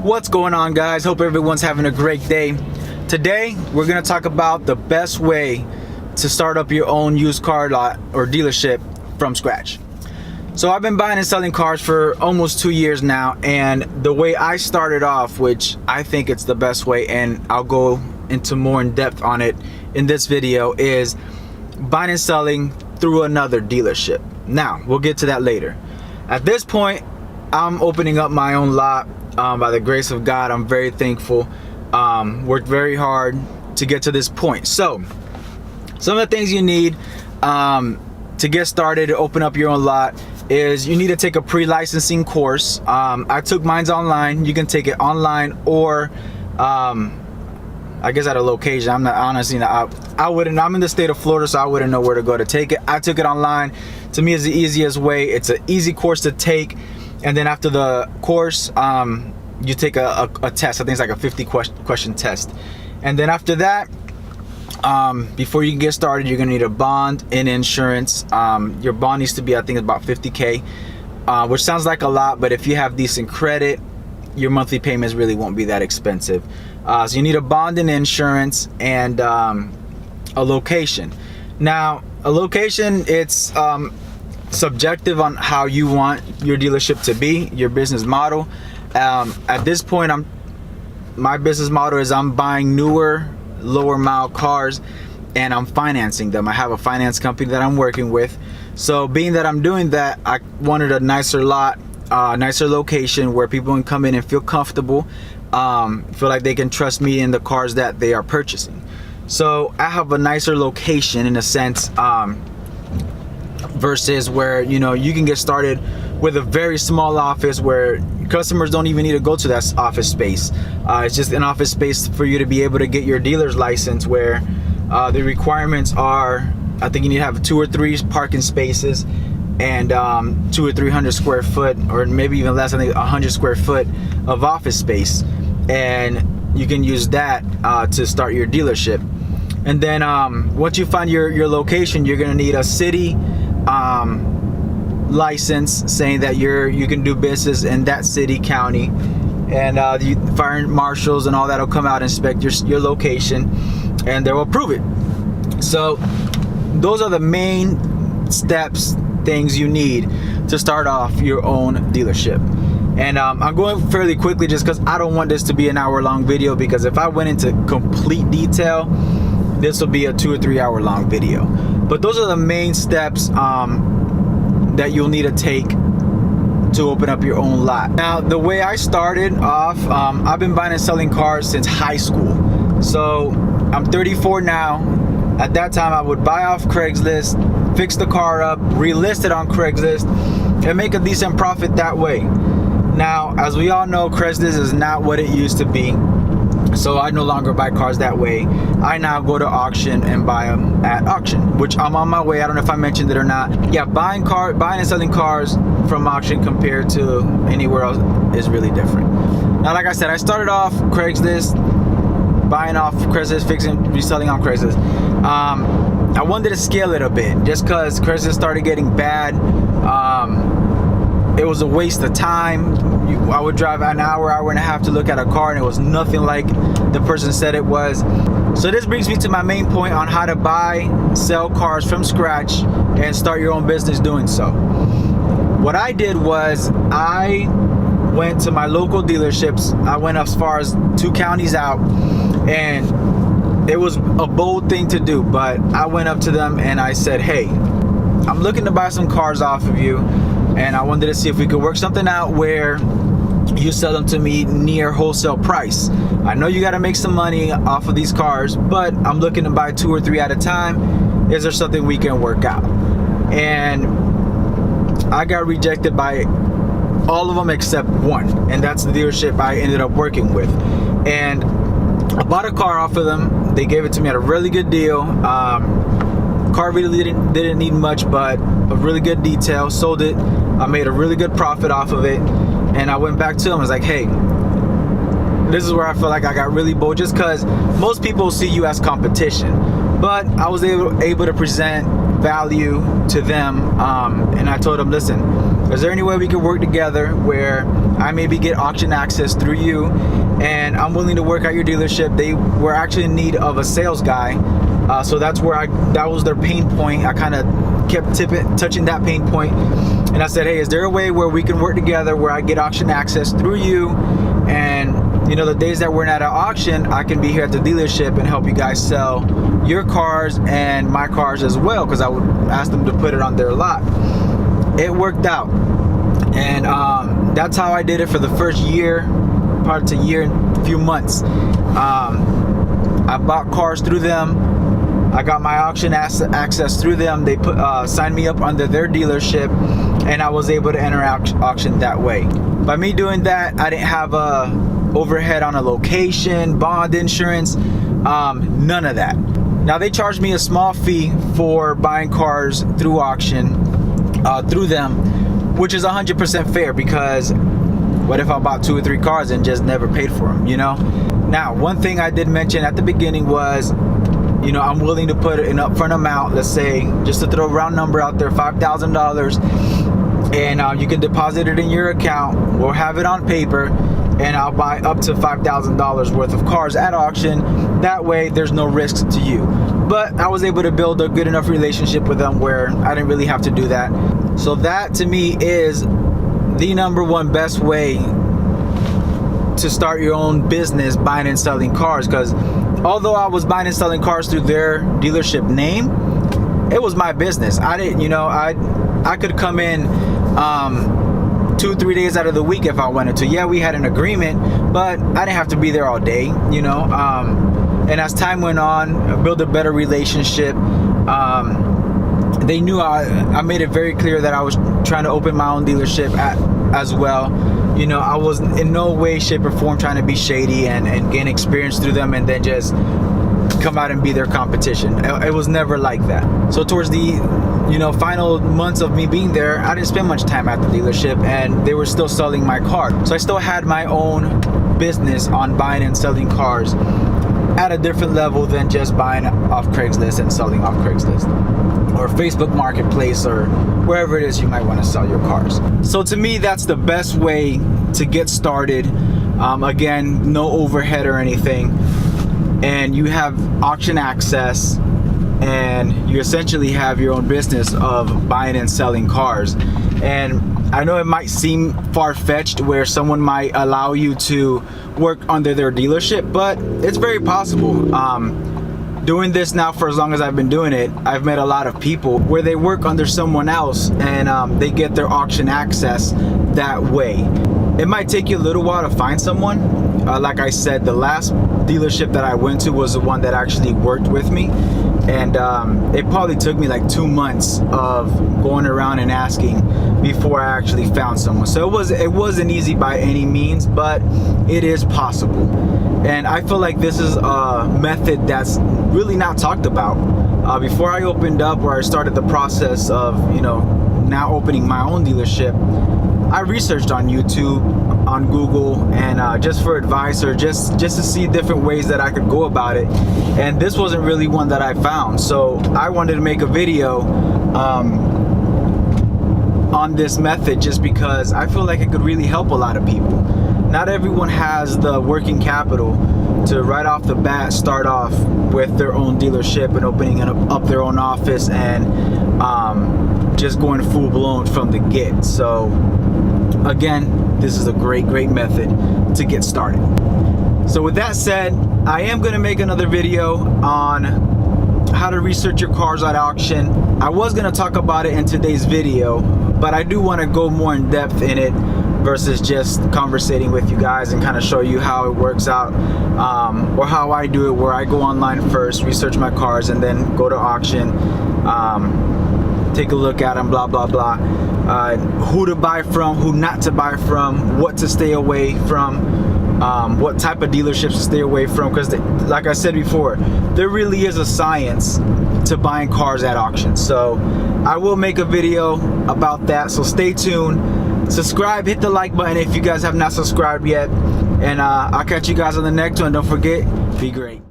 What's going on, guys? Hope everyone's having a great day. Today we're going to talk about the best way to start up your own used car lot or dealership from scratch. So I've been buying and selling cars for almost 2 years now, and the way I started off, which I think it's the best way, and I'll go into more in depth on it in this video, is buying and selling through another dealership. Now we'll get to that later. At this point, I'm opening up my own lot. By the grace of God, I'm very thankful. Worked very hard to get to this point. So some of the things you need to get started to open up your own lot is you need to take a pre-licensing course. I took mine's online. You can take it online or I guess at a location. I'm not honestly I wouldn't. I'm in the state of Florida, so I wouldn't know where to go to take it. I took it online. To me, it's the easiest way. It's an easy course to take. And then after the course, you take a test. I think it's like a 50 question test. And then after that, before you can get started, you're gonna need a bond and insurance. Your bond needs to be, I think, about $50K, which sounds like a lot, but if you have decent credit, your monthly payments really won't be that expensive. So you need a bond and insurance and a location. Now, a location, it's subjective on how you want your dealership to be, your business model. At this point, my business model is I'm buying newer, lower mile cars and I'm financing them. I have a finance company that I'm working with. So being that I'm doing that, I wanted a nicer lot, nicer location where people can come in and feel comfortable, feel like they can trust me in the cars that they are purchasing. So I have a nicer location in a sense, versus where you can get started with a very small office where customers don't even need to go to that office space. It's just an office space for you to be able to get your dealer's license, where the requirements are, I think you need to have 2 or 3 parking spaces and 200 or 300 square foot, or maybe even less, I think 100 square foot of office space, and you can use that to start your dealership. And then once you find your location, you're gonna need a city license saying that you can do business in that city, county, and the fire marshals and all that will come out and inspect your location, and they will approve it. So those are the main steps, things you need to start off your own dealership. And I'm going fairly quickly just because I don't want this to be an hour-long video, because if I went into complete detail, this will be a 2 or 3 hour long video. But those are the main steps that you'll need to take to open up your own lot. Now, the way I started off, I've been buying and selling cars since high school. So I'm 34 now. At that time, I would buy off Craigslist, fix the car up, relist it on Craigslist, and make a decent profit that way. Now, as we all know, Craigslist is not what it used to be. So I no longer buy cars that way. I now go to auction and buy them at auction, which I'm on my way. I don't know if I mentioned it or not. Yeah, buying and selling cars from auction compared to anywhere else is really different. Now, like I said, I started off Craigslist, buying off Craigslist, fixing, reselling on Craigslist. I wanted to scale it a bit just because Craigslist started getting bad. It was a waste of time. I would drive an hour and a half to look at a car, and it was nothing like the person said it was. So this brings me to my main point on how to buy, sell cars from scratch and start your own business doing so. What I did was I went to my local dealerships. I went as far as 2 counties out, and it was a bold thing to do, but I went up to them and I said, hey, I'm looking to buy some cars off of you, and I wanted to see if we could work something out where you sell them to me near wholesale price. I know you got to make some money off of these cars, but I'm looking to buy 2 or 3 at a time. Is there something we can work out? And I got rejected by all of them except one, and that's the dealership I ended up working with. And I bought a car off of them. They gave it to me at a really good deal. Car really didn't need much, but a really good detail. Sold it. I made a really good profit off of it, and I went back to them. I was like, hey, this is where I feel like I got really bold, just because most people see you as competition, but I was able to present value to them, and I told them, listen, is there any way we could work together where I maybe get auction access through you, and I'm willing to work at your dealership. They were actually in need of a sales guy, so that's where that was their pain point. I kind of kept touching that pain point, and I said, hey, is there a way where we can work together where I get auction access through you, and you know, the days that we're not at auction, I can be here at the dealership and help you guys sell your cars and my cars as well, because I would ask them to put it on their lot. It worked out, and that's how I did it for the first year, part to year and a few months. I bought cars through them. I got my auction access through them. They signed me up under their dealership, and I was able to enter auction that way. By me doing that, I didn't have a overhead on a location, bond, insurance, none of that. Now, they charged me a small fee for buying cars through auction through them, which is 100% fair, because what if I bought 2 or 3 cars and just never paid for them, you know? Now, one thing I did mention at the beginning was, you know, I'm willing to put an upfront amount, let's say, just to throw a round number out there, $5,000, and you can deposit it in your account. We'll have it on paper, and I'll buy up to $5,000 worth of cars at auction. That way there's no risk to you. But I was able to build a good enough relationship with them where I didn't really have to do that. So that to me is the #1 best way to start your own business, buying and selling cars. Because although I was buying and selling cars through their dealership name, it was my business. I didn't, you know, I could come in 2-3 days out of the week if I wanted to. Yeah, we had an agreement, but I didn't have to be there all day, you know. And as time went on, I built a better relationship. They knew I made it very clear that I was trying to open my own dealership as well. You know, I was in no way, shape, or form trying to be shady and gain experience through them and then just come out and be their competition. It was never like that. So towards the final months of me being there, I didn't spend much time at the dealership, and they were still selling my car. So I still had my own business on buying and selling cars at a different level than just buying off Craigslist and selling off Craigslist or Facebook Marketplace or wherever it is you might want to sell your cars. So to me, that's the best way to get started. Again, no overhead or anything, and you have auction access, and you essentially have your own business of buying and selling cars. And I know it might seem far-fetched where someone might allow you to work under their dealership, but it's very possible. Doing this now for as long as I've been doing it, I've met a lot of people where they work under someone else, and they get their auction access that way. It might take you a little while to find someone. Like I said, the last dealership that I went to was the one that actually worked with me, and it probably took me like 2 months of going around and asking before I actually found someone. So it wasn't easy by any means, but it is possible. And I feel like this is a method that's really not talked about. Before I opened up, or I started the process of now opening my own dealership, I researched on YouTube, on Google, and just for advice, or just to see different ways that I could go about it. And this wasn't really one that I found. So I wanted to make a video on this method, just because I feel like it could really help a lot of people. Not everyone has the working capital to right off the bat start off with their own dealership and opening up their own office and just going full blown from the get. So again, this is a great method to get started. So with that said, I am going to make another video on how to research your cars at auction. I was going to talk about it in today's video, but I do want to go more in depth in it versus just conversating with you guys and kind of show you how it works out, or how I do it, where I go online first, research my cars, and then go to auction, take a look at them, blah blah blah, who to buy from, who not to buy from, what to stay away from, what type of dealerships to stay away from, because like I said before, there really is a science to buying cars at auction. So I will make a video about that, so stay tuned. Subscribe, hit the like button if you guys have not subscribed yet, and I'll catch you guys on the next one. Don't forget, be great.